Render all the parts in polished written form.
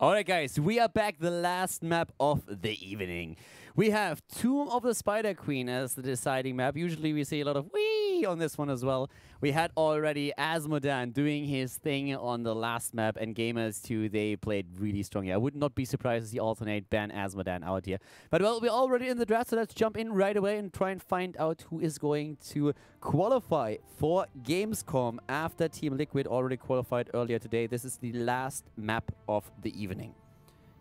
Alright guys, we are back, the last map of the evening. We have Tomb of the Spider Queen as the deciding map. Usually we see a lot of wee on this one as well. We had already Asmodan doing his thing on the last map, and Gamers2, they played really strongly. I would not be surprised to see alternate ban Asmodan out here. But well, we're already in the draft, so let's jump in right away and try and find out who is going to qualify for Gamescom after Team Liquid already qualified earlier today. This is the last map of the evening.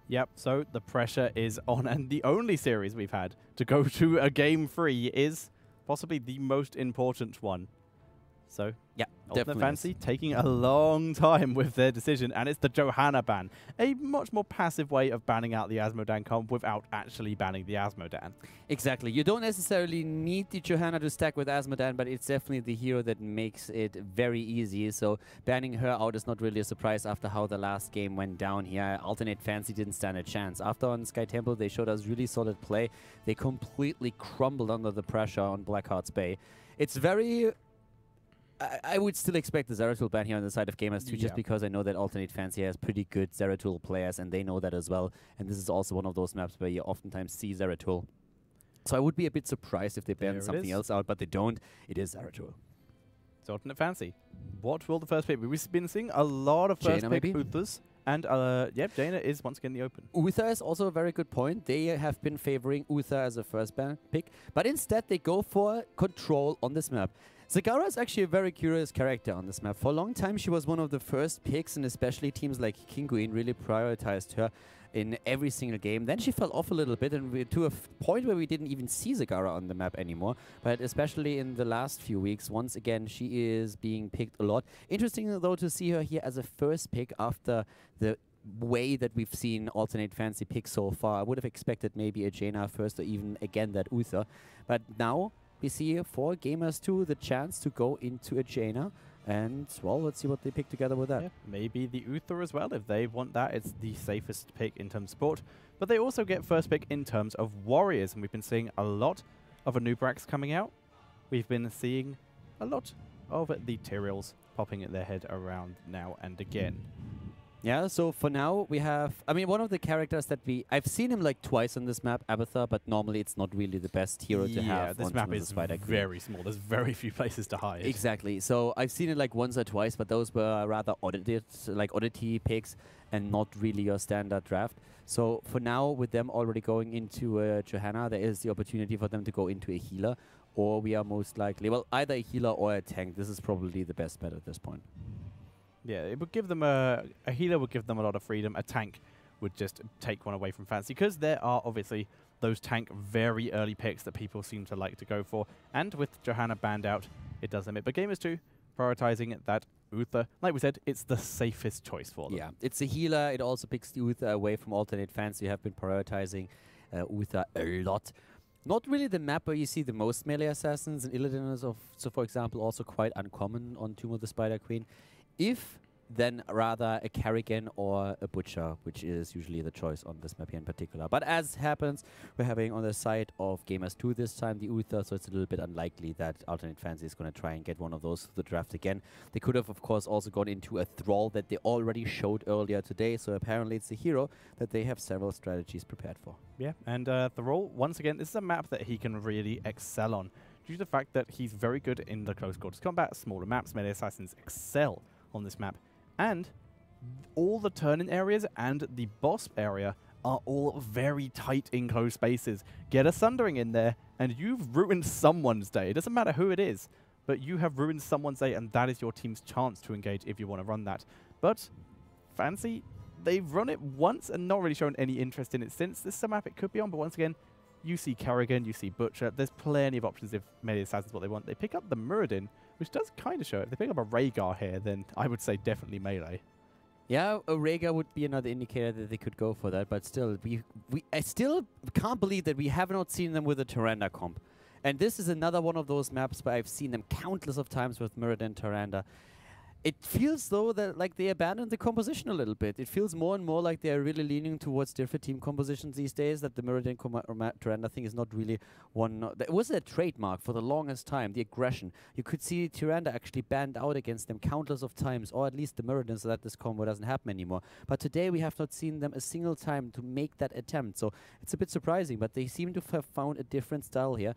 Yep, so the pressure is on, and the only series we've had to go to a Game 3 is possibly the most important one. So, yeah, definitely Fancy taking a long time with their decision, and it's the Johanna ban. A much more passive way of banning out the Asmodan comp without actually banning the Asmodan. Exactly. You don't necessarily need the Johanna to stack with Asmodan, but it's definitely the hero that makes it very easy. So banning her out is not really a surprise after how the last game went down here. Alternate Fancy didn't stand a chance. After on Sky Temple, they showed us really solid play. They completely crumbled under the pressure on Blackheart's Bay. It's very... I would still expect the Zeratul ban here on the side of Gamers2, just because I know that Alternate Fancy has pretty good Zeratul players, and they know that as well. And this is also one of those maps where you oftentimes see Zeratul. So I would be a bit surprised if they ban something else out, but they don't. It is Zeratul. So Alternate Fancy, what will the first pick be? We've been seeing a lot of first pick Uthers. And, yep, Jaina is once again the open. Uther is also a very good point. They have been favoring Uther as a first pick, but instead they go for control on this map. Zagara is actually a very curious character on this map. For a long time, she was one of the first picks, and especially teams like Kinguin really prioritized her in every single game. Then she fell off a little bit, and to a point where we didn't even see Zagara on the map anymore. But especially in the last few weeks, once again, she is being picked a lot. Interesting, though, to see her here as a first pick after the way that we've seen Alternate Fancy pick so far. I would have expected maybe a Jaina first, or even, again, that Uther. But now we see for Gamers2 the chance to go into a Jaina. And, well, let's see what they pick together with that. Yeah, maybe the Uther as well. If they want that, it's the safest pick in terms of support. But they also get first pick in terms of warriors. And we've been seeing a lot of Anubrax coming out. We've been seeing a lot of the Tyrells popping their head around now and again. Yeah, so for now we have, I mean, one of the characters that I've seen him like twice on this map, Abathar, but normally it's not really the best hero to have. Yeah, this map is very small. There's very few places to hide. Exactly. So I've seen it like once or twice, but those were rather oddity picks and not really your standard draft. So for now, with them already going into Johanna, there is the opportunity for them to go into a healer, or we are most likely, well, either a healer or a tank. This is probably the best bet at this point. Yeah, it would give them a healer would give them a lot of freedom. A tank would just take one away from Fancy, because there are obviously those tank very early picks that people seem to like to go for. And with Johanna banned out, it does limit. But Gamers2 prioritizing that Uther. Like we said, it's the safest choice for them. Yeah, it's a healer. It also picks the Uther away from Alternate Fancy. You have been prioritizing Uther a lot. Not really the map where you see the most melee assassins, and Illidan is, so for example, also quite uncommon on Tomb of the Spider Queen. If, then rather a Carrigan or a Butcher, which is usually the choice on this map here in particular. But as happens, we're having on the side of Gamers2 this time the Uther, so it's a little bit unlikely that Alternate Fancy is going to try and get one of those to the draft again. They could have, of course, also gone into a Thrall that they already showed earlier today, so apparently it's a hero that they have several strategies prepared for. Yeah, and Thrall, once again, this is a map that he can really excel on, due to the fact that he's very good in the close quarters combat. Smaller maps, melee assassins excel on this map, and all the turn-in areas and the boss area are all very tight enclosed spaces. Get a Sundering in there and you've ruined someone's day. It doesn't matter who it is, but you have ruined someone's day, and that is your team's chance to engage if you want to run that. But Fancy, they've run it once and not really shown any interest in it since. This is a map it could be on, but once again, you see Carrigan, you see Butcher. There's plenty of options if melee assassins what they want. They pick up the Muradin, which does kind of show it. If they pick up a Rhaegar here, then I would say definitely melee. Yeah, a Rhaegar would be another indicator that they could go for that, but still, I still can't believe that we have not seen them with a Tyrande comp. And this is another one of those maps where I've seen them countless of times with Muradin Tyrande. it feels though that like they abandoned the composition a little bit. It feels more and more like they're really leaning towards different team compositions these days. That the Meridian Tyrande thing is not really one. It was a trademark for the longest time. The aggression. You could see Tyrande actually banned out against them countless of times, or at least the Meridian, so that this combo doesn't happen anymore. But today we have not seen them a single time to make that attempt. So it's a bit surprising. But they seem to have found a different style here.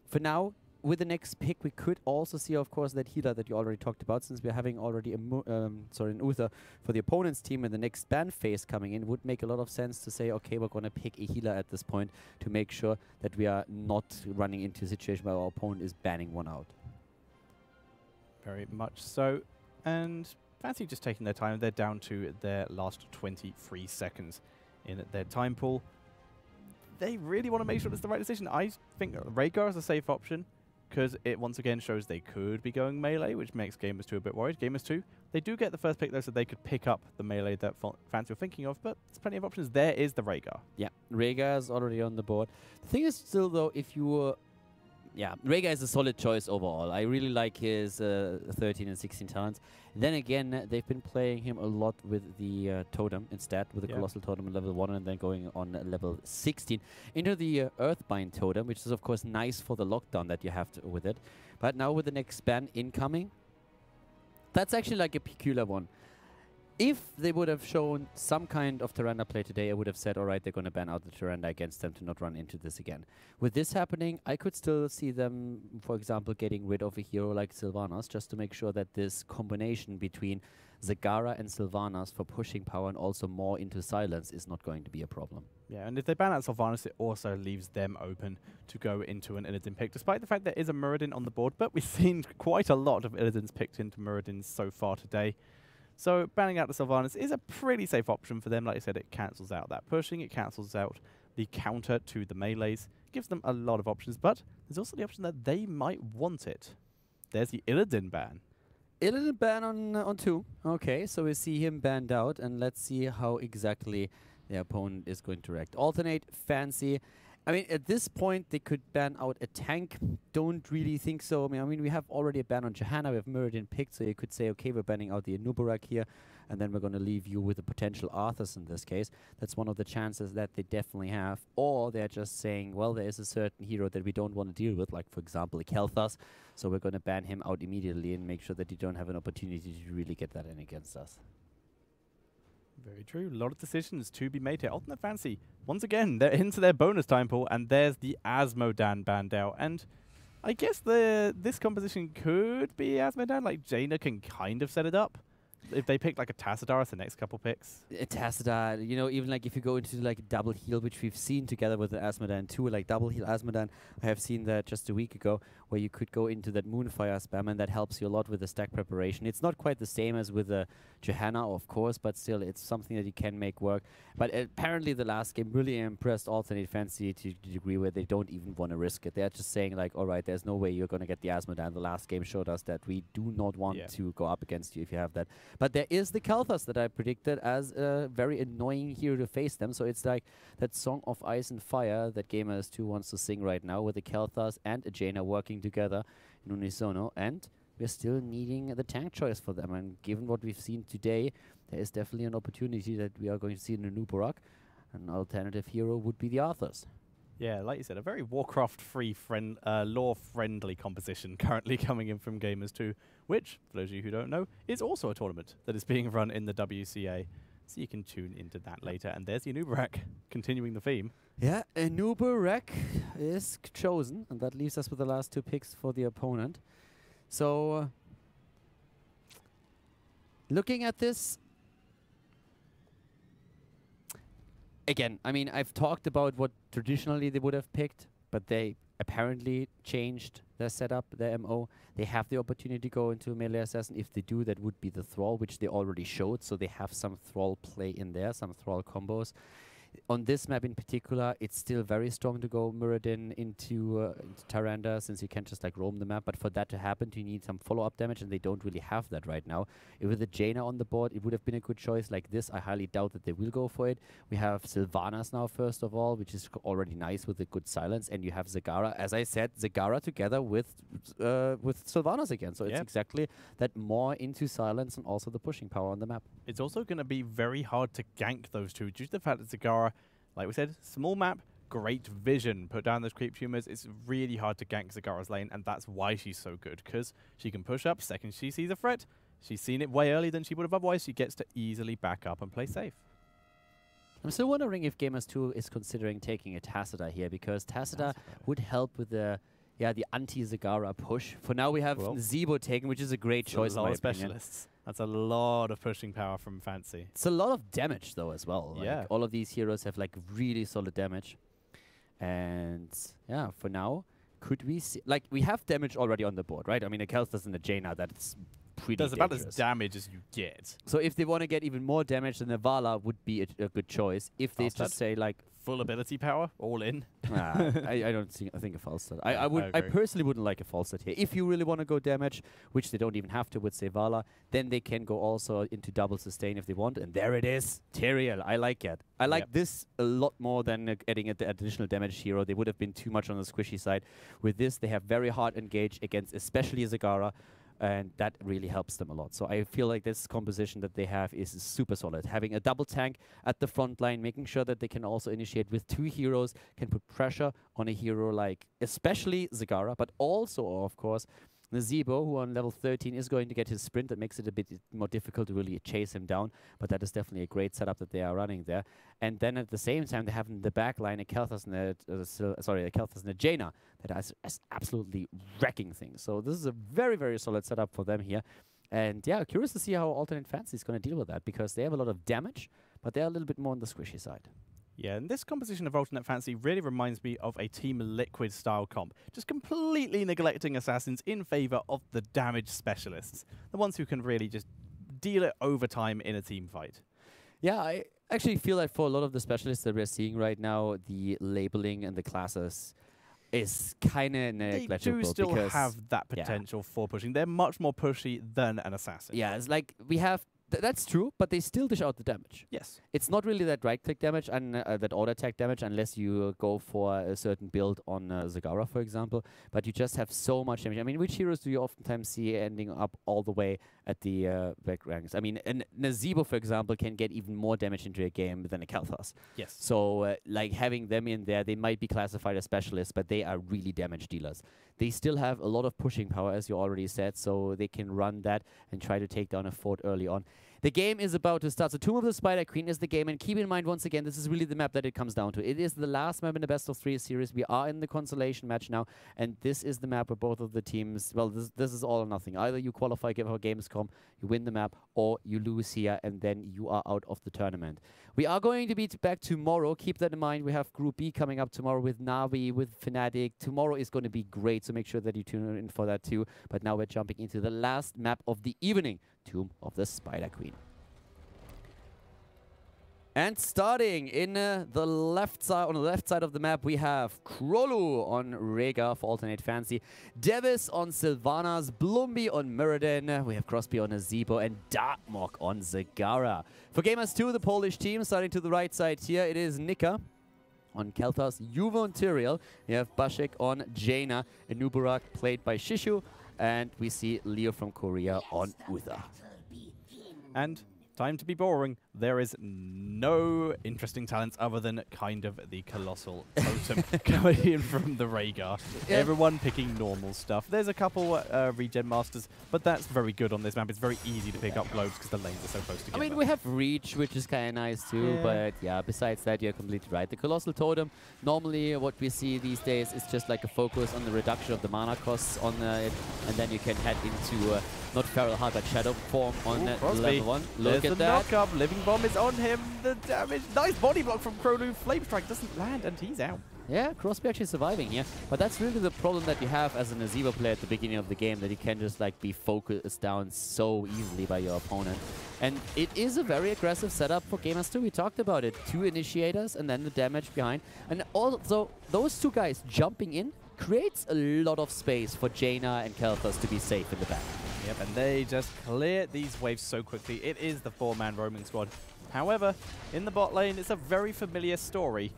For now, with the next pick, we could also see, of course, that healer that you already talked about, since we're having already an Uther for the opponent's team, and the next ban phase coming in would make a lot of sense to say, okay, we're going to pick a healer at this point to make sure that we are not running into a situation where our opponent is banning one out. Very much so. And Fancy just taking their time. They're down to their last 23 seconds in their time pool. They really want to make sure it's the right decision. I think Rhaegar is a safe option, because it once again shows they could be going melee, which makes Gamers2 a bit worried. Gamers2, they do get the first pick though, so they could pick up the melee that Fancy were thinking of, but there's plenty of options. There is the Rhaegar. Yeah, Rhaegar is already on the board. The thing is still though, if you were... Yeah, Rhaegar is a solid choice overall. I really like his 13 and 16 talents. Then again, they've been playing him a lot with the totem instead, with the Colossal Totem at level 1 and then going on level 16 into the Earthbind Totem, which is of course nice for the lockdown that you have with it. But now with the next ban incoming, that's actually like a peculiar one. If they would have shown some kind of Tyrande play today, I would have said, all right, they're going to ban out the Tyrande against them to not run into this again. With this happening, I could still see them, for example, getting rid of a hero like Sylvanas, just to make sure that this combination between Zagara and Sylvanas for pushing power and also more into silence is not going to be a problem. Yeah, and if they ban out Sylvanas, it also leaves them open to go into an Illidan pick, despite the fact there is a Muradin on the board, but we've seen quite a lot of Illidans picked into Muradins so far today. So banning out the Sylvanas is a pretty safe option for them. Like I said, it cancels out that pushing, it cancels out the counter to the melees, gives them a lot of options, but there's also the option that they might want it. There's the Illidan ban. Illidan ban on 2. Okay, so we see him banned out, and let's see how exactly the opponent is going to react. Alternate, Fancy. I mean, at this point, they could ban out a tank. Don't really think so. I mean, we have already a ban on Johanna. We have Muradin picked, so you could say, okay, we're banning out the Anubarak here, and then we're going to leave you with a potential Arthas in this case. That's one of the chances that they definitely have. Or they're just saying, well, there is a certain hero that we don't want to deal with, like, for example, a Kel'Thas, so we're going to ban him out immediately and make sure that you don't have an opportunity to really get that in against us. Very true. A lot of decisions to be made here. Alternate Fancy, once again, they're into their bonus time pool, and there's the Asmodan banned out. And I guess this composition could be Asmodan. Like, Jaina can kind of set it up. If they pick like a Tassadar as the next couple picks. Tassadar, you know, even like if you go into like double heal, which we've seen together with the Asmodan too, like double heal Asmodan, I have seen that just a week ago, where you could go into that Moonfire spam, and that helps you a lot with the stack preparation. It's not quite the same as with the Johanna, of course, but still it's something that you can make work. But apparently the last game really impressed Alternate Fancy to the degree where they don't even want to risk it. They're just saying like, all right, there's no way you're going to get the Asmodan. The last game showed us that we do not want to go up against you if you have that. But there is the Kel'Thas that I predicted as a very annoying hero to face them. So it's like that Song of Ice and Fire that Gamers2 wants to sing right now, with the Kel'Thas and a Jaina working together in unisono. And we're still needing the tank choice for them. And given what we've seen today, there is definitely an opportunity that we are going to see in the Anubarak. An alternative hero would be the Arthas. Yeah, like you said, a very Warcraft III lore-friendly composition currently coming in from Gamers2, which, for those of you who don't know, is also a tournament that is being run in the WCA. So you can tune into that later. And there's the Anubarak, continuing the theme. Yeah, Anubarak is chosen, and that leaves us with the last 2 picks for the opponent. So, looking at this, again, I mean, I've talked about what traditionally they would have picked, but they apparently changed their setup, their MO. They have the opportunity to go into melee assassin. If they do, that would be the Thrall, which they already showed, so they have some Thrall play in there, some Thrall combos. On this map in particular, it's still very strong to go Muradin into Tyrande, since you can't just like roam the map. But for that to happen, you need some follow-up damage, and they don't really have that right now. With the Jaina on the board, it would have been a good choice like this. I highly doubt that they will go for it. We have Sylvanas now, first of all, which is already nice with a good silence, and you have Zagara. As I said, Zagara together with Sylvanas again. So it's exactly that, more into silence and also the pushing power on the map. It's also going to be very hard to gank those two due to the fact that Zagara, like we said, small map, great vision. Put down those creep tumors. It's really hard to gank Zagara's lane, and that's why she's so good, because she can push up second she sees a threat. She's seen it way earlier than she would have otherwise. She gets to easily back up and play safe. I'm still wondering if Gamers2 is considering taking a Tacita here, because Tacita would help with the anti-Zagara push. For now, we have Zebo taken, which is a great choice. A lot of specialists. That's a lot of pushing power from Fancy. It's a lot of damage, though, as well. Like, all of these heroes have like really solid damage. And yeah, for now, could we see... Like, we have damage already on the board, right? I mean, a Kelthas and a Jaina, that's pretty dangerous. About as damage as you get. So if they want to get even more damage, then a Vala would be a good choice. If they just say, like... Full ability power, all in. I don't think. I think a false start. I personally wouldn't like a false start here. If you really want to go damage, which they don't even have to with Vala, then they can go also into double sustain if they want. And there it is, Tyrael. I like it. I like this a lot more than adding the additional damage hero. They would have been too much on the squishy side. With this, they have very hard engage against, especially Zagara. And that really helps them a lot. So I feel like this composition that they have is super solid. Having a double tank at the front line, making sure that they can also initiate with two heroes, can put pressure on a hero like especially Zagara, but also, of course, Nazebo, who on level 13 is going to get his sprint. That makes it a bit more difficult to really chase him down, but that is definitely a great setup that they are running there. And then at the same time, they have in the back line a Kelthas and a Jaina that is absolutely wrecking things. So this is a very, very solid setup for them here. And yeah, curious to see how Alternate Fancy is going to deal with that, because they have a lot of damage, but they're a little bit more on the squishy side. Yeah, and this composition of Alternate Fancy really reminds me of a Team Liquid style comp. Just completely neglecting assassins in favor of the damage specialists. The ones who can really just deal it over time in a team fight. Yeah, I actually feel like for a lot of the specialists that we're seeing right now, the labeling and the classes is kind of negligible. They do still have that potential for pushing. They're much more pushy than an assassin. Yeah, it's like we have... That's true, but they still dish out the damage. Yes. It's not really that right-click damage and that auto-attack damage unless you go for a certain build on Zagara, for example. But you just have so much damage. I mean, which heroes do you oftentimes see ending up all the way at the back ranks? I mean, Nazebo, for example, can get even more damage into a game than a Kelthas. Yes. So, like, having them in there, they might be classified as specialists, but they are really damage dealers. They still have a lot of pushing power, as you already said, so they can run that and try to take down a fort early on. The game is about to start. So Tomb of the Spider Queen is the game. And keep in mind, once again, this is really the map that it comes down to. It is the last map in the best of 3 series. We are in the consolation match now. And this is the map where both of the teams, well, this is all or nothing. Either you qualify for Gamescom, you win the map, or you lose here, and then you are out of the tournament. We are going to be back tomorrow. Keep that in mind. We have Group B coming up tomorrow with Navi, with Fnatic. Tomorrow is going to be great, so make sure that you tune in for that too. But now we're jumping into the last map of the evening, Tomb of the Spider Queen. And starting in the left side, on the left side of the map, we have Krolu on Rega for Alternate Fancy, Devis on Sylvanas, Blumby on Muradin, we have Crosby on Nazebo, and Darkmok on Zagara. For Gamers2, the Polish team, starting to the right side here, it is Nika on Kelthas, Juve on Tyrael, we have Bashik on Jaina, and Nubarak played by Shishu, and we see Leo from Korea on Uther. And time to be boring. There is no interesting talents other than kind of the Colossal Totem coming in from the Rhaegar. Yeah. Everyone picking normal stuff. There's a couple regen masters, but that's very good on this map. It's very easy to pick up globes because the lanes are so close together. I mean, we have reach, which is kind of nice too, but yeah, besides that, you're completely right. The Colossal Totem, normally what we see these days is just like a focus on the reduction of the mana costs on it, and then you can head into not Feral Heart, but Shadow form on level 1. Look at that. Knock-up. Living Bomb is on him. The damage. Nice body block from Krolu. Flame Strike doesn't land, and he's out. Yeah, Crosby actually surviving here. But that's really the problem that you have as an Azeva player at the beginning of the game, that you can just like be focused down so easily by your opponent. And it is a very aggressive setup for Gamers2. We talked about it. 2 initiators and then the damage behind. And also, those 2 guys jumping in creates a lot of space for Jaina and Kelthas to be safe in the back. Yep, and they just clear these waves so quickly. It is the 4-man roaming squad. However, in the bot lane, it's a very familiar story.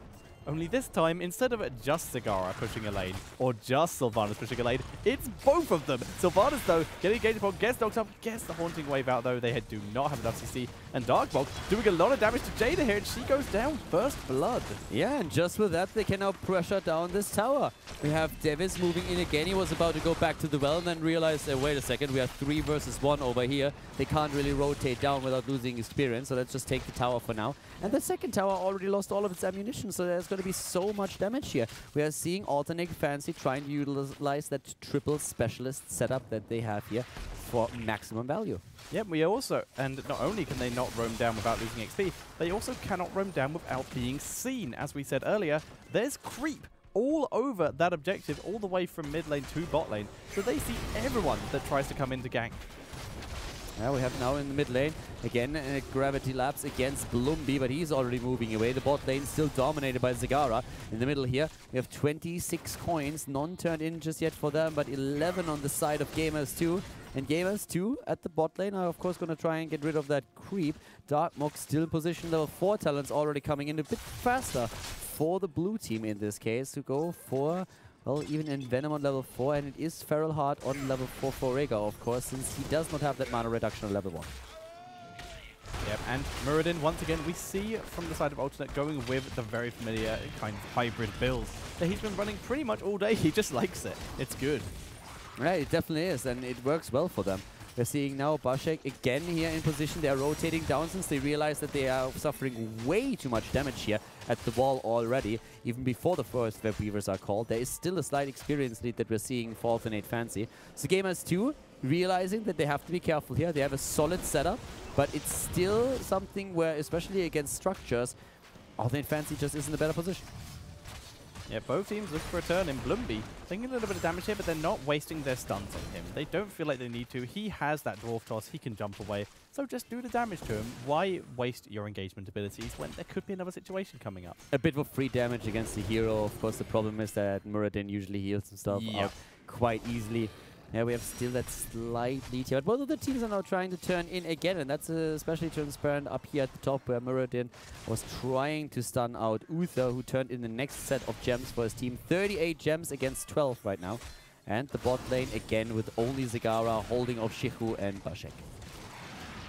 Only this time, instead of just Zagara pushing a lane, or just Sylvanas pushing a lane, it's both of them. Sylvanas, though, getting engaged upon, gets knocked up, gets the Haunting Wave out, though. They do not have enough CC. And Darkbog doing a lot of damage to Jada here, and she goes down first blood. Yeah, and just with that, they can now pressure down this tower. We have Devis moving in again. He was about to go back to the well and then realized, wait a second, we have 3 versus 1 over here. They can't really rotate down without losing experience, so let's just take the tower for now. And the second tower already lost all of its ammunition, so there's going to be so much damage here. We are seeing ATN Fancy trying to utilize that triple specialist setup that they have here for maximum value. Yep, we also, and not only can they not roam down without losing XP, they also cannot roam down without being seen. As we said earlier, there's creep all over that objective, all the way from mid lane to bot lane, so they see everyone that tries to come in to gank. Yeah, we have now in the mid lane, again, Gravity Lapse against Blumby, but he's already moving away. The bot lane still dominated by Zagara. In the middle here, we have 26 coins, none turned in just yet for them, but 11 on the side of Gamers2. And Gamers2 at the bot lane are, of course, going to try and get rid of that creep. Darkmok still in position, level 4 talents already coming in a bit faster for the blue team in this case to go for... Well, even in Venom on level 4, and it is Feral Heart on level 4 for Rhaegar, of course, since he does not have that mana reduction on level 1. Yep, and Muradin, once again, we see from the side of Alternate going with the very familiar kind of hybrid build that he's been running pretty much all day. He just likes it. It's good. Right, it definitely is, and it works well for them. We're seeing now Bashek again here in position. They are rotating down since they realize that they are suffering way too much damage here at the wall already. Even before the first Web Weavers are called, there is still a slight experience lead that we're seeing for Alternate Fancy. So Gamers2 realizing that they have to be careful here. They have a solid setup, but it's still something where, especially against structures, Alternate Fancy just isn't in a better position. Yeah, both teams look for a turn in Blumby. Taking a little bit of damage here, but they're not wasting their stuns on him. They don't feel like they need to. He has that Dwarf Toss. He can jump away. So just do the damage to him. Why waste your engagement abilities when there could be another situation coming up? A bit of free damage against the hero. Of course, the problem is that Muradin usually heals himself up quite easily. Yeah, we have still that slight lead here. But both of the teams are now trying to turn in again, and that's especially transparent up here at the top where Muradin was trying to stun out Uther, who turned in the next set of gems for his team. 38 gems against 12 right now. And the bot lane again with only Zagara holding off Shihu and Bashek.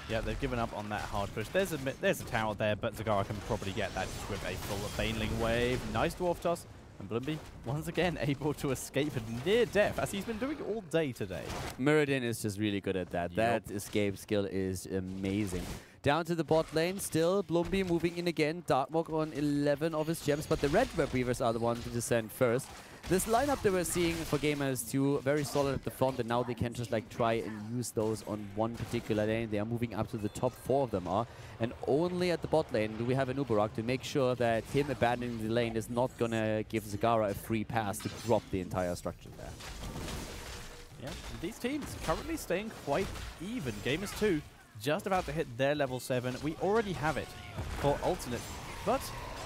Yeah, they've given up on that hard push. There's a tower there, but Zagara can probably get that just with a full Baneling wave. Nice Dwarf Toss. And Blumby, once again, able to escape near death, as he's been doing all day today. Muradin is just really good at that. That escape skill is amazing. Down to the bot lane, still Blumby moving in again. Darkmok on 11 of his gems, but the red Web Weavers are the ones to descend first. This lineup that we're seeing for Gamers2, very solid at the front, and now they can just like try and use those on one particular lane. They are moving up to the top 4 of them are. And only at the bot lane do we have an Uberak to make sure that him abandoning the lane is not going to give Zagara a free pass to drop the entire structure there. Yeah, these teams currently staying quite even. Gamers2 just about to hit their level 7. We already have it for Alternate, but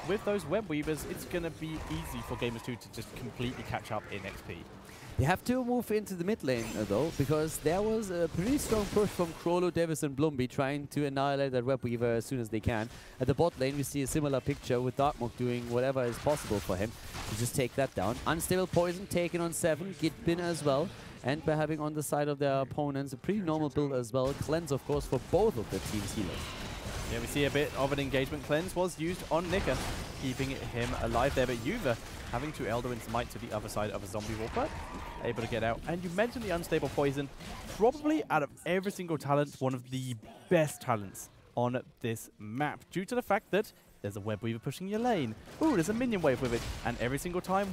with those Web Weavers, it's going to be easy for Gamers2 to just completely catch up in XP. They have to move into the mid lane, though, because there was a pretty strong push from Krolo, Davis, and Blumby trying to annihilate that Web Weaver as soon as they can. At the bot lane, we see a similar picture with Darkmok doing whatever is possible for him to just take that down. Unstable Poison taken on 7, Gitbin as well. And by having on the side of their opponents a pretty normal build as well. Cleanse, of course, for both of the team's healers. Yeah, we see a bit of an engagement. Cleanse was used on Nika, keeping him alive there. But Yuva having to Elderwind's Might to the other side of a zombie wall, but able to get out. And you mentioned the Unstable Poison. Probably out of every single talent, one of the best talents on this map, due to the fact that There's a web weaver pushing your lane. Ooh, there's a minion wave with it. And every single time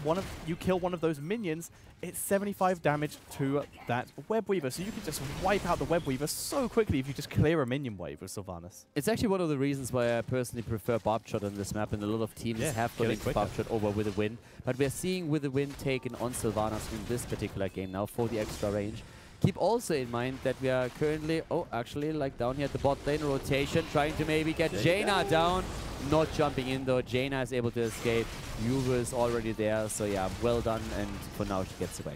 you kill one of those minions, it's 75 damage to that web weaver. So you can just wipe out the web weaver so quickly if you just clear a minion wave with Sylvanas. It's actually one of the reasons why I personally prefer Barbed Shot on this map, and a lot of teams have put in Barbed Shot over With the Wind. But we're seeing With the Wind taken on Sylvanas in this particular game now for the extra range. Keep also in mind that we are currently, actually, like down here at the bot lane rotation, trying to maybe get Jaina down. Not jumping in though. Jaina is able to escape. Juve is already there, so yeah, well done, and for now she gets away.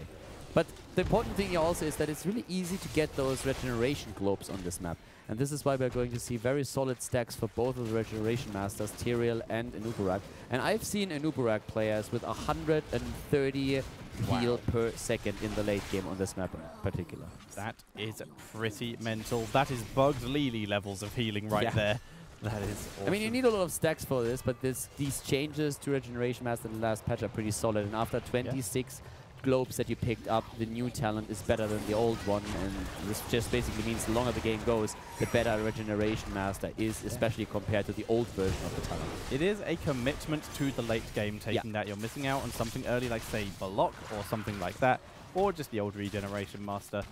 But the important thing here also is that it's really easy to get those regeneration globes on this map. And this is why we're going to see very solid stacks for both of the regeneration masters, Tyrael and Anubarak. And I've seen Anubarak players with 130 heal per second in the late game on this map in particular. That is pretty mental. That is Bugged Lily levels of healing right there. That is awesome. I mean, you need a lot of stacks for this, but these changes to Regeneration Master in the last patch are pretty solid. And after 26 globes that you picked up, the new talent is better than the old one. And this just basically means the longer the game goes, the better Regeneration Master is, especially compared to the old version of the talent. It is a commitment to the late game, taking that. You're missing out on something early, like, say, Balok or something like that, or just the old Regeneration Master.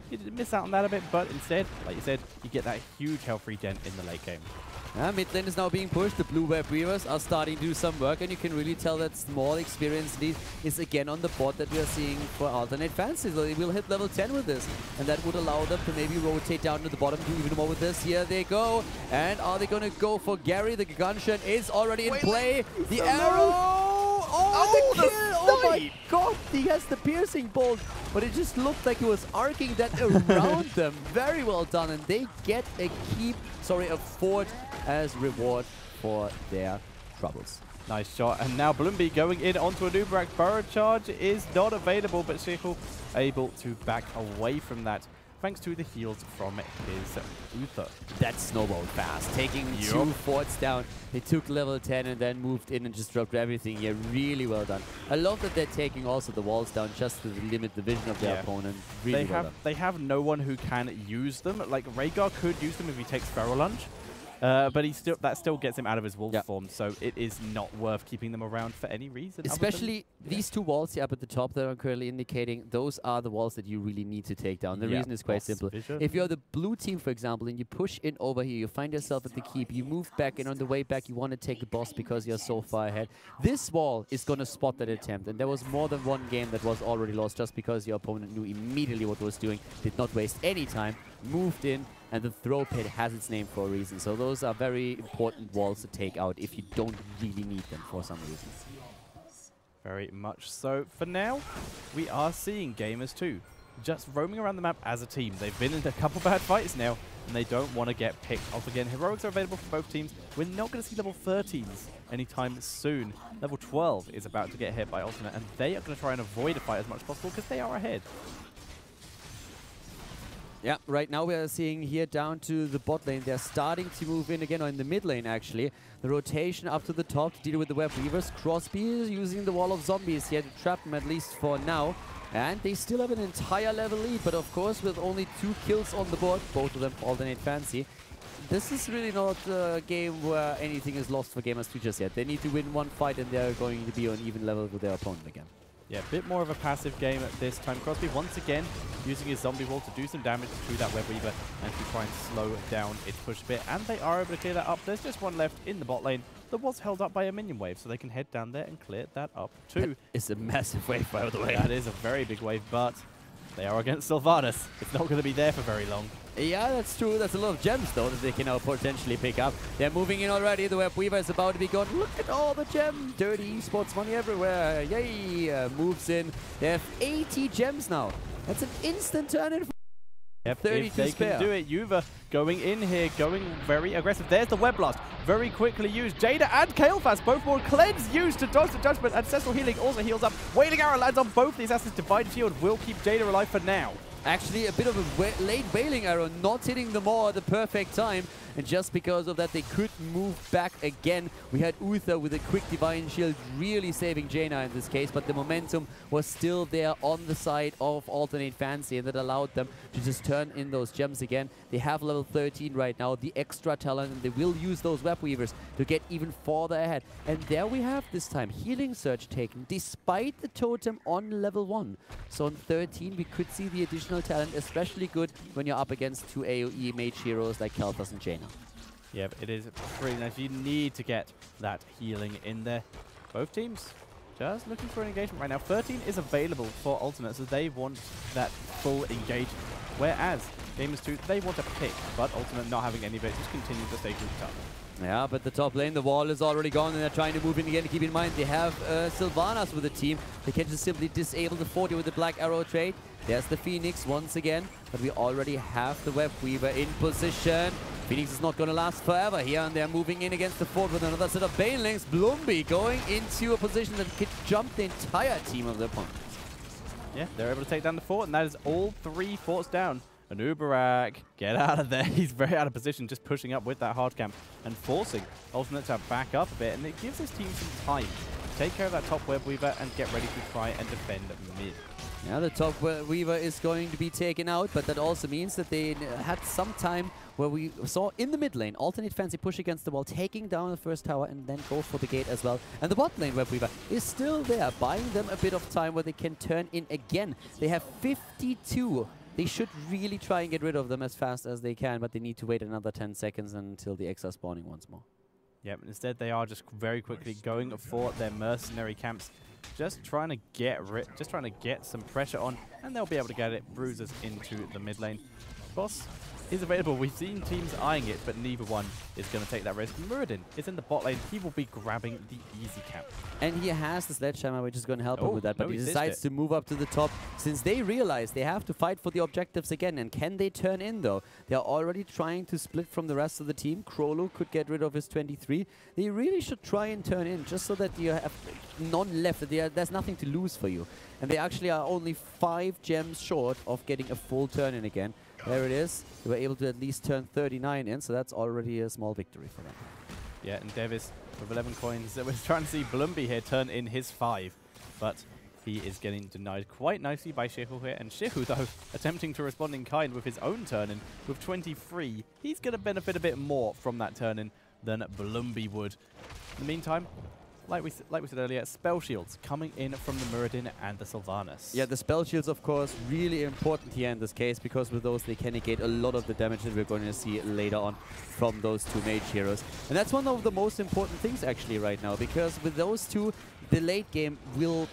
You miss out on that a bit, but instead, like you said, you get that huge health regen in the late game. Mid lane is now being pushed. The blue web weavers are starting to do some work, and you can really tell that small experience lead is again on the board that we are seeing for Alternate Fancy. So they will hit level 10 with this, and that would allow them to maybe rotate down to the bottom, do even more with this. Here they go, and are they going to go for Gary? The Gigantian is already in play. The arrow! Oh, the kill! Oh my god, he has the piercing bolt, but it just looked like he was arcing that around them. Very well done, and they get a fort as reward for their troubles. Nice shot, and now Bloomby going in onto a Anubarak. Burrow charge is not available, but Sheikhul able to back away from that, thanks to the heals from his Uther. That snowballed fast, taking 2 forts down. They took level 10 and then moved in and just dropped everything here. Really well done. I love that they're taking also the walls down just to limit the vision of their opponent. Really well done. They have no one wwho can use them. Like, Rhaegar could use them if he takes Feral Lunge. But that still gets him out of his wolf form, so it is not worth keeping them around for any reason. Especially these 2 walls here up at the top that I'm currently indicating, those are the walls that you really need to take down. The reason is quite simple. If you're the blue team, for example, and you push in over here, you find yourself at the keep, you move back, and on the way back you want to take the boss because you're so far ahead. This wall is going to spot that attempt, and there was more than one game that was already lost just because your opponent knew immediately what it was doing, did not waste any time, moved in, and the throw pit has its name for a reason. So those are very important walls to take out if you don't really need them for some reasons. Very much so. For now, we are seeing Gamers2 just roaming around the map as a team. They've been in a couple bad fights now, and they don't want to get picked off again. Heroics are available for both teams. We're not going to see level 13s anytime soon. Level 12 is about to get hit by Ultimate, and they are going to try and avoid a fight as much as possible because they are ahead. Yeah, right now we are seeing here down to the bot lane. They're starting to move in again, or in the mid lane actually. The rotation up to the top to deal with the web weavers. Crosby is using the wall of zombies here to trap them, at least for now. And they still have an entire level lead, but of course with only 2 kills on the board, both of them Alternate Fancy. This is really not a game where anything is lost for Gamers2 just yet. They need to win 1 fight and they're going to be on even level with their opponent again. Yeah, a bit more of a passive game at this time. Crosby once again using his zombie wall to do some damage to that web weaver and to try and slow down its push a bit. And they are able to clear that up. There's just one left in the bot lane that was held up by a minion wave, so they can head down there and clear that up too. It's a massive wave, by the way. That is a very big wave, but they are against Sylvanas. It's not going to be there for very long. Yeah, that's true. That's a lot of gems, though, that they can now potentially pick up. They're moving in already. The web weaver is about to be gone. Look at all the gems. Dirty eSports money everywhere. Yay! Moves in. They have 80 gems now. That's an instant turn in. Yep, 30 if they can do it. Juve going in here, going very aggressive. There's the web blast. Very quickly used. Jada and Kael'thas both will cleanse used to dodge the judgment. Ancestral healing also heals up. Wailing arrow lands on both these assets. Divided shield will keep Jada alive for now. Actually, a bit of a late wailing arrow, not hitting them all at the perfect time. And just because of that, they could move back again. We had Uther with a quick Divine Shield really saving Jaina in this case, but the momentum was still there on the side of Alternate Fancy, and that allowed them to just turn in those gems again. They have level 13 right now, the extra talent, and they will use those Web Weavers to get even further ahead. And there we have this time Healing Surge taken, despite the totem on level 1. So on 13, we could see the additional talent, especially good when you're up against 2 AoE mage heroes like Kalthus and Jaina. Yeah, it is pretty nice. You need to get that healing in there. Both teams just looking for an engagement right now. 13 is available for Alternate, so they want that full engagement. Whereas Gamers2, they want to pick, but Alternate not having any of it, just continue to stay grouped up. Yeah, but the top lane, the wall is already gone, and they're trying to move in again. Keep in mind, they have Sylvanas with the team. They can just simply disable the 40 with the Black Arrow trade. There's the Phoenix once again, but we already have the Web Weaver in position. Phoenix is not going to last forever here, and they're moving in against the fort with another set of Banelings. Bloomby going into a position that could jump the entire team of the opponent. Yeah, they're able to take down the fort, and that is all 3 forts down. And Uberak, get out of there. He's very out of position, just pushing up with that hard camp and forcing Alternate to back up a bit. And it gives his team some time to take care of that top Web Weaver and get ready to try and defend mid. Yeah, the top Weaver is going to be taken out, but that also means that they had some time where we saw in the mid lane, Alternate Fancy push against the wall, taking down the first tower and then go for the gate as well. And the bot lane Web Weaver is still there, buying them a bit of time where they can turn in again. They have 52. They should really try and get rid of them as fast as they can, but they need to wait another 10 seconds until the X are spawning once more. Yep, instead they are just very quickly going for their mercenary camps, just trying to get some pressure on, and they'll be able to get it bruises into the mid lane. Boss is available. We've seen teams eyeing it, but neither one is going to take that risk. Muradin is in the bot lane. He will be grabbing the easy camp. And he has the sledgehammer, which is going to help him with that. But he decides to move up to the top, since they realize they have to fight for the objectives again. And can they turn in, though? They're already trying to split from the rest of the team. Krolu could get rid of his 23. They really should try and turn in, just so that you have none left. There's nothing to lose for you. And they actually are only 5 gems short of getting a full turn in again. There it is. They were able to at least turn 39 in, so that's already a small victory for them. Yeah, and Davis with 11 coins. We're trying to see Bloomby here turn in his 5, but he is getting denied quite nicely by Shehu here. And Shehu, though, attempting to respond in kind with his own turn in with 23. He's going to benefit a bit more from that turn in than Bloomby would. In the meantime, like we said earlier, spell shields coming in from the Muradin and the Sylvanas. Yeah, the spell shields, of course, really important here in this case, because with those they can negate a lot of the damage that we're going to see later on from those 2 mage heroes. And that's one of the most important things actually right now, because with those 2, the late game will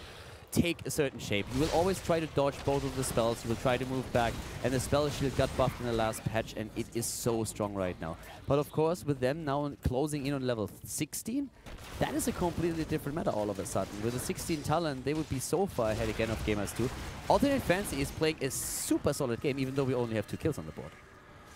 take a certain shape. You will always try to dodge both of the spells. You will try to move back, and the spell shield got buffed in the last patch, and it is so strong right now. But of course, with them now closing in on level 16, that is a completely different meta all of a sudden. With a 16 talent, they would be so far ahead again of Gamers2. Alternate Fancy is playing a super solid game, even though we only have 2 kills on the board.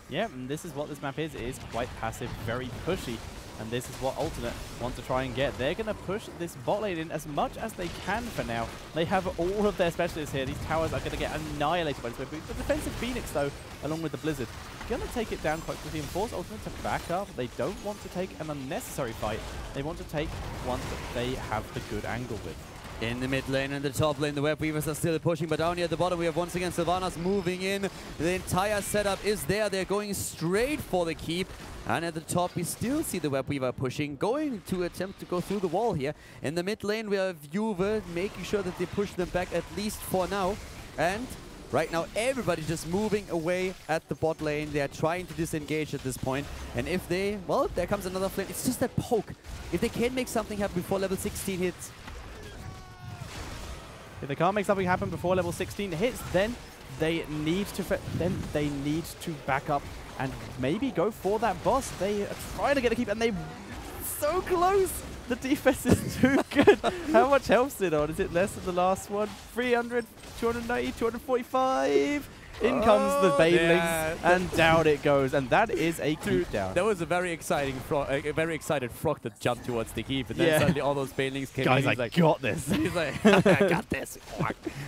Yeah, and this is what this map is. It is quite passive, very pushy. And this is what Alternate want to try and get. They're going to push this bot lane in as much as they can for now. They have all of their specialists here. These towers are going to get annihilated by this wave. The defensive Phoenix, though, along with the Blizzard, going to take it down quite quickly and force Alternate to back up. They don't want to take an unnecessary fight. They want to take one that they have the good angle with. In the mid lane and the top lane, the Web Weavers are still pushing, but down here at the bottom we have once again Sylvanas moving in. The entire setup is there. They're going straight for the keep. And at the top, we still see the Web Weaver pushing, going to attempt to go through the wall here. In the mid lane, we have Juve making sure that they push them back at least for now. And right now, everybody's just moving away at the bot lane. They are trying to disengage at this point. And if they, well, there comes another flame. It's just that poke. If they can make something happen before level 16 hits. If they can't make something happen before level 16 hits, then they need to back up and maybe go for that boss. They are trying to get a keep, and they so close. The defense is too good. How much health's it on? Is it less than the last one? 300, 290, 245. In comes the Banelings, yeah. and down it goes, and that is a keep down. That was a very exciting a very excited frog that jumped towards the keep, and then suddenly all those Banelings came Guys, in. I got this. He's like, I got this.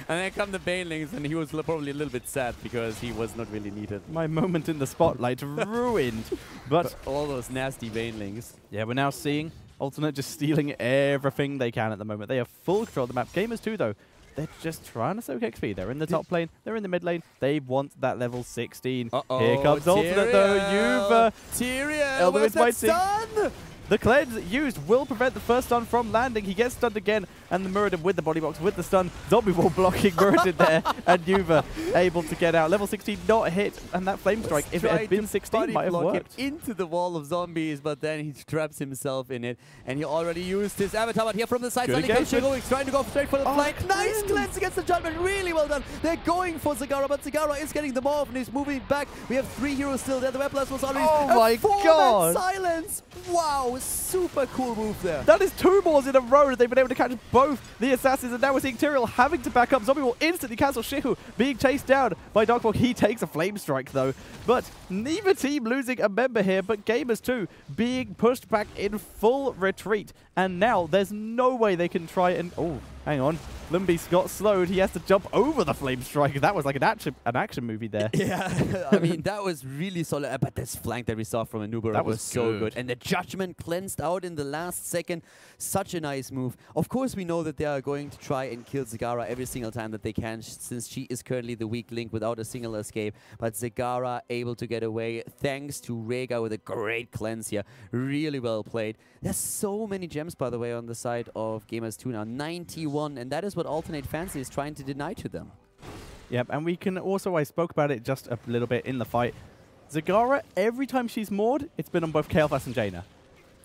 And then come the Banelings, and he was probably a little bit sad because he was not really needed. My moment in the spotlight ruined. But all those nasty Banelings. Yeah, we're now seeing Alternate just stealing everything they can at the moment. They have full control of the map. Gamers2, though, they're just trying to soak XP. They're in the top lane. They're in the mid lane. They want that level 16. Here comes Alternate, though. Tyrael, where's that stun? The cleanse used will prevent the first stun from landing. He gets stunned again, and the Muradin with the body box, with the stun. Zombie wall blocking Muradin there, and Yuva able to get out. Level 16 not hit, and that flame strike, if it had been 16, might have worked. Into the wall of zombies, but then he traps himself in it, and he already used his avatar. But here from the side, he's trying to go straight for the flank. Nice cleanse against the judgment, really well done. They're going for Zagara, but Zagara is getting them off, and he's moving back. We have 3 heroes still there. The Web Blast was already silence. Wow. Super cool move there. That is 2 balls in a row. They've been able to catch both the assassins, and now we're seeing Tyrael having to back up. Zombie will instantly cancel Shihu, being chased down by Darkfog. He takes a flame strike though, but neither team losing a member here, but Gamers2 being pushed back in full retreat, and now there's no way they can try and... Oh, hang on. Lumby's got slowed. He has to jump over the flame strike. That was like an action movie there. Yeah, I mean, that was really solid. But this flank that we saw from Anubarak was so good. And the judgment cleansed out in the last second. Such a nice move. Of course, we know that they are going to try and kill Zagara every single time that they can, since she is currently the weak link without a single escape. But Zagara able to get away thanks to Rhaegar with a great cleanse here. Really well played. There's so many gems, by the way, on the side of Gamers2 now. 91, and that is what Alternate Fancy is trying to deny to them. Yep, and we can also, I spoke about it just a little bit in the fight. Zagara, every time she's moored, it's been on both Kael'thas and Jaina.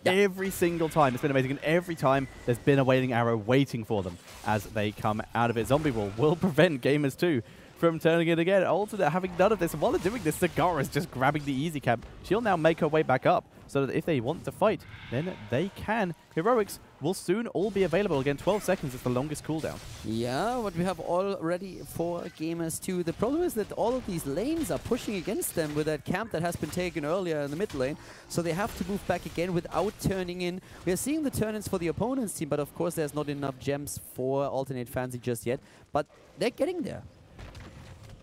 Yeah. Every single time. It's been amazing, and every time there's been a wailing arrow waiting for them as they come out of it. Zombie Wall will prevent Gamers2 from turning it again. Alternate having none of this. And while they're doing this, Zagara is just grabbing the easy camp. She'll now make her way back up so that if they want to fight, then they can. Heroics will soon all be available. Again, 12 seconds is the longest cooldown. Yeah, what we have already for Gamers2. The problem is that all of these lanes are pushing against them with that camp that has been taken earlier in the mid lane. So they have to move back again without turning in. We are seeing the turn-ins for the opponent's team, but of course there's not enough gems for Alternate Fancy just yet. But they're getting there.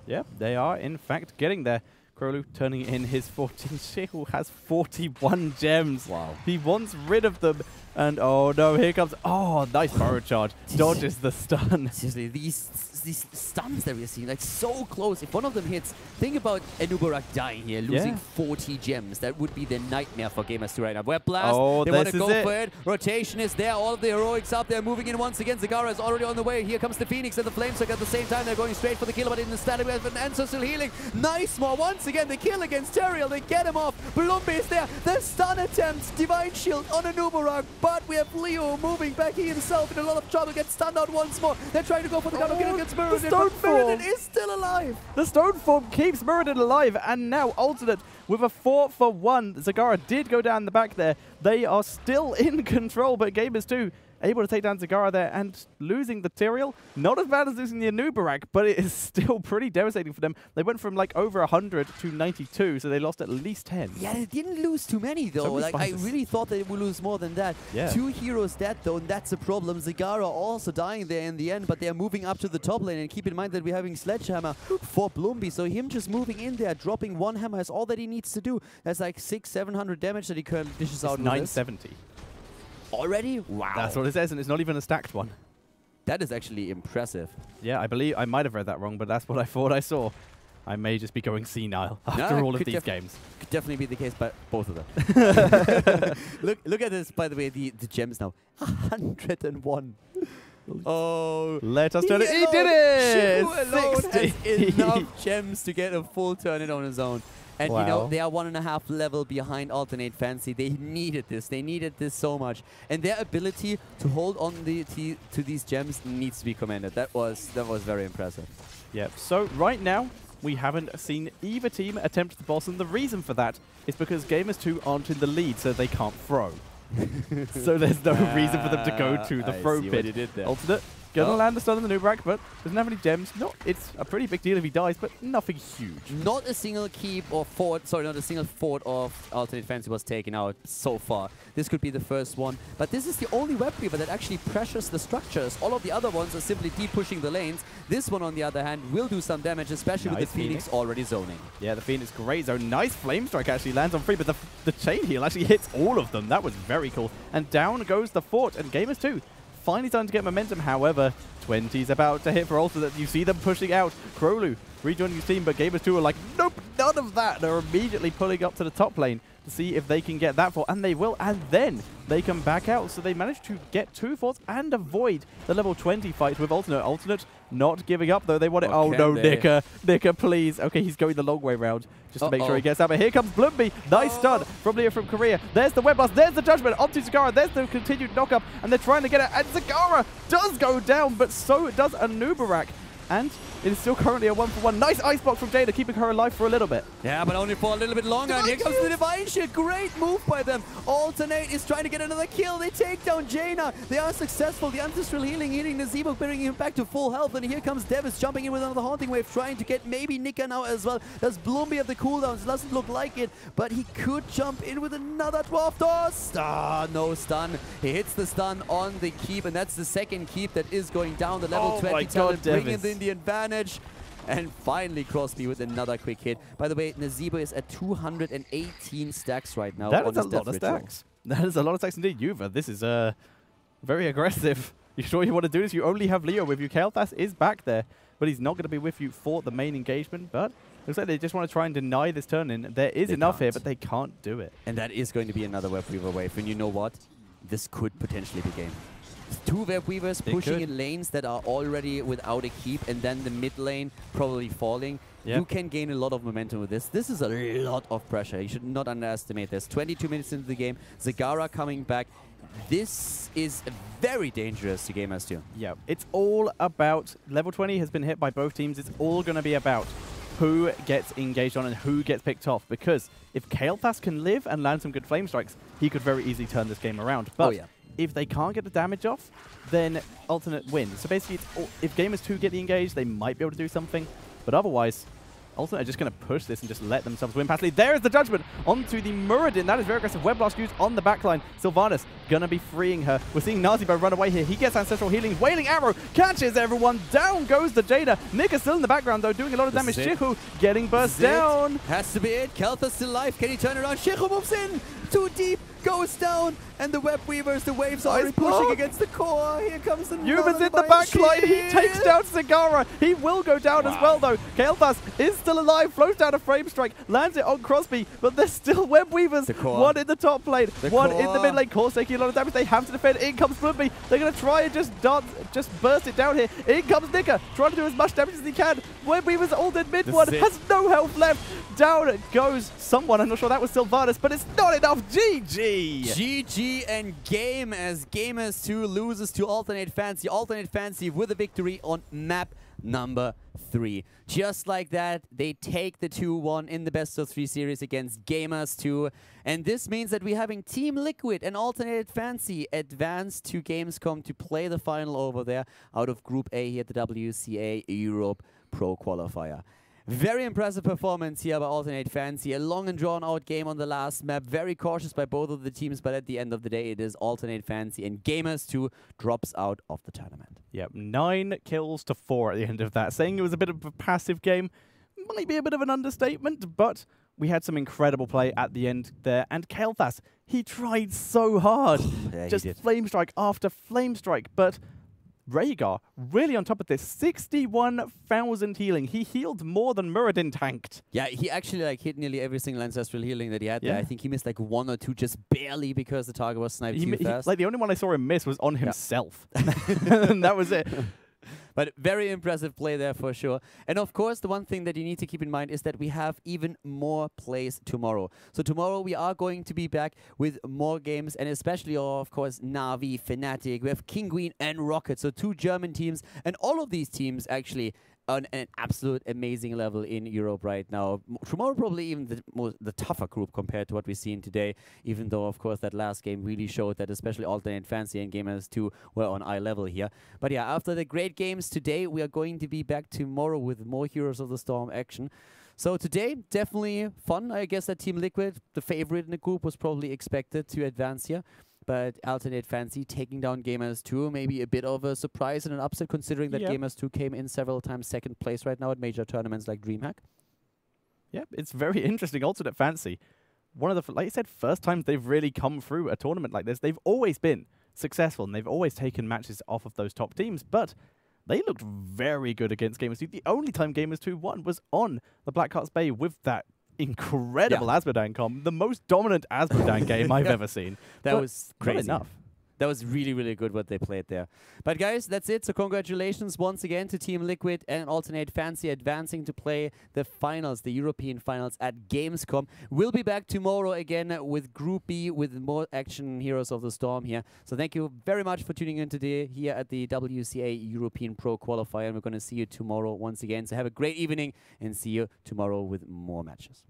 Yeah, they are in fact getting there. Krolu turning in his 14. Shehu has 41 gems. Wow. He wants rid of them. And oh no, here comes... Oh, nice burrow charge. Dodges the stun. Seriously, these stuns that we're seeing, like so close. If one of them hits, think about Anubarak dying here, losing 40 gems. That would be the nightmare for Gamers2 right now. Web Blast, they want to go for it. Rotation is there. All of the heroics up there moving in once again. Zagara is already on the way. Here comes the Phoenix and the Flamesuck at the same time. They're going straight for the kill, but in the static we have an answer still healing. Nice more. Once again, the kill against Tyrael. They get him off. Blumby is there. The stun attempts. Divine Shield on Anubarak. But we have Leo moving back. He himself in a lot of trouble. Gets stunned out once more. They're trying to go for the counter kill against Muradin. But Muradin is still alive. The Stone Form keeps Muradin alive. And now Alternate with a 4-for-1. Zagara did go down the back there. They are still in control, but Gamers2 able to take down Zagara there and losing the Tyrael. Not as bad as losing the Anubarak, but it is still pretty devastating for them. They went from like over 100 to 92, so they lost at least 10. Yeah, they didn't lose too many though. Like I really thought they would lose more than that. Yeah. 2 heroes dead though, and that's a problem. Zagara also dying there in the end, but they are moving up to the top lane. And keep in mind that we're having Sledgehammer for Blumby, so him just moving in there, dropping 1 hammer is all that he needs to do. That's like 600-700 damage that he currently dishes out. 970. Already? Wow. That's what it says, and it's not even a stacked one. That is actually impressive. Yeah, I believe I might have read that wrong, but that's what I thought I saw. I may just be going senile after all of these games. Could definitely be the case, but both of them. look at this, by the way, the gems now. 101. Oh. Let us turn it. He did it! Shifu alone has enough gems to get a full turn it on his own. And you know, they are 1.5 level behind Alternate Fancy. They needed this. They needed this so much. And their ability to hold on to these gems needs to be commended. That was very impressive. Yep. So right now, we haven't seen either team attempt the boss. And the reason for that is because Gamers2 aren't in the lead, so they can't throw. So there's no reason for them to go to the throw pit. Alternate Gonna land a stun on the Nubrak, but doesn't have any gems. It's a pretty big deal if he dies, but nothing huge. Not a single keep or fort, sorry, not a single fort of Alternate Fancy was taken out so far. This could be the first one. But this is the only Web Weaver that actually pressures the structures. All of the other ones are simply deep pushing the lanes. This one, on the other hand, will do some damage, especially with the Phoenix already zoning. Yeah, the Phoenix, great zone. Nice Flame Strike actually lands on 3, but the chain heal actually hits all of them. That was very cool. And down goes the fort, and Gamers2 finally starting to get momentum. However, 20's about to hit for Alternate. You see them pushing out. Krolu rejoining his team, but Gamers2 are like, nope, none of that. They're immediately pulling up to the top lane to see if they can get that fort, and they will, and then they come back out. So they managed to get 2 forts and avoid the level 20 fight with Alternate. Alternate not giving up, though. They want it. Oh, no, Nika. Nika, please. Okay, he's going the long way round just to make sure he gets out. But here comes Bloomby. Nice stun from Leo from Korea. There's the web blast. There's the judgment onto Zagara. There's the continued knock-up, and they're trying to get it. And Zagara does go down, but so does Anubarak. And it is still currently a 1-for-1. Nice ice block from Jada, keeping her alive for a little bit. Yeah, but only for a little bit longer. And here comes the Divine Shield. Great move by them. Alternate is trying to get another kill. They take down Jaina. They are successful. The Ancestral Healing hitting Nazebo, bringing him back to full health. And here comes Devis jumping in with another Haunting Wave, trying to get maybe Nika now as well. Does Bloomby have the cooldowns? Doesn't look like it, but he could jump in with another Dwarf Toss. No stun. He hits the stun on the keep, and that's the second keep that is going down. The level 20 talent bringing in the advantage. And finally Crosby with another quick hit. By the way, Nazebo is at 218 stacks right now. That is a lot of stacks. That is a lot of stacks indeed. Yuva, this is very aggressive. You sure you want to do this? You only have Leo with you. Kael'thas is back there, but he's not going to be with you for the main engagement. But looks like they just want to try and deny this turn-in. There is enough here, but they can't do it. And that is going to be another Web Weaver wave. And you know what? This could potentially be game. 2 Web Weavers pushing in lanes that are already without a keep, and then the mid lane probably falling. You can gain a lot of momentum with this. This is a lot of pressure. You should not underestimate this. 22 minutes into the game, Zagara coming back. This is very dangerous to Gamers2. Yeah, it's all about... Level 20 has been hit by both teams. It's all going to be about who gets engaged on and who gets picked off. Because if Kael'thas can live and land some good flame strikes, he could very easily turn this game around. But if they can't get the damage off, then Alternate wins. So basically, if Gamers2 get the engage, they might be able to do something. But otherwise, Alternate are just going to push this and just let themselves win passively. There is the judgment onto the Muradin. That is very aggressive. Web Blast used on the backline. Sylvanas going to be freeing her. We're seeing Nazibo run away here. He gets Ancestral Healing. Wailing Arrow catches everyone. Down goes the Jada. Nick is still in the background, though, doing a lot of damage. Shihu getting burst down. Has to be it. Kael'thas still alive. Can he turn around? Shihu moves in. Too deep. Goes down. And the Web Weavers, the waves are already pushing against the core. Here comes the Yuba's in the backline. He takes down Zagara. He will go down as well, though. Kael'thas is still alive. Floats down a frame strike. Lands it on Crosby. But there's still Web Weavers. One in the top lane. One in the mid lane. Core's taking a lot of damage. They have to defend. In comes Bloodby. They're going to try and just burst it down here. In comes Nika. Trying to do as much damage as he can. Web Weavers ult in mid one. Has no health left. Down goes someone. I'm not sure that was Sylvanas, but it's not enough. GG. GG and game as Gamers2 loses to Alternate Fancy. Alternate Fancy with a victory on map number 3. Just like that, they take the 2-1 in the best of 3 series against Gamers2. And this means that we're having Team Liquid and Alternate Fancy advance to Gamescom to play the final over there out of Group A here at the WCA EU Pro Qualifier. Very impressive performance here by Alternate Fancy. A long and drawn-out game on the last map. Very cautious by both of the teams, but at the end of the day, it is Alternate Fancy, and Gamers2 drops out of the tournament. Yep, 9 kills to 4 at the end of that. Saying it was a bit of a passive game might be a bit of an understatement, but we had some incredible play at the end there. And Kael'thas, he tried so hard. Just flame strike after flame strike, but Rhaegar really on top of this. 61,000 healing. He healed more than Muradin tanked. Yeah, he actually hit nearly every single ancestral healing that he had there. I think he missed 1 or 2 just barely because the target was sniped too fast. The only one I saw him miss was on himself. And that was it. But very impressive play there for sure. And of course, the one thing that you need to keep in mind is that we have even more plays tomorrow. So tomorrow we are going to be back with more games, and especially, of course, Na'Vi, Fnatic. We have Kinguin and Rocket, so 2 German teams. And all of these teams actually on an absolute amazing level in Europe right now. Tomorrow probably even the tougher group compared to what we've seen today, even though, of course, that last game really showed that especially Alternate Fancy and Gamers2 were on eye level here. But yeah, after the great games today, we are going to be back tomorrow with more Heroes of the Storm action. So today, definitely fun. I guess that Team Liquid, the favorite in the group, was probably expected to advance here. But Alternate Fancy taking down Gamers2, maybe a bit of a surprise and an upset, considering that Gamers2 came in several times second place right now at major tournaments like DreamHack. Yeah, it's very interesting. Alternate Fancy, one of the, like you said, first times they've really come through a tournament like this. They've always been successful, and they've always taken matches off of those top teams, but they looked very good against Gamers2. The only time Gamers2 won was on the Black Hearts Bay with that incredible Asmodan comp, the most dominant Asmodan game I've ever seen. That was crazy. Not enough. That was really, really good what they played there. But guys, that's it. So congratulations once again to Team Liquid and Alternate Fancy advancing to play the finals, the European finals at Gamescom. We'll be back tomorrow again with Group B with more action Heroes of the Storm here. So thank you very much for tuning in today here at the WCA European Pro Qualifier. And we're going to see you tomorrow once again. So have a great evening and see you tomorrow with more matches.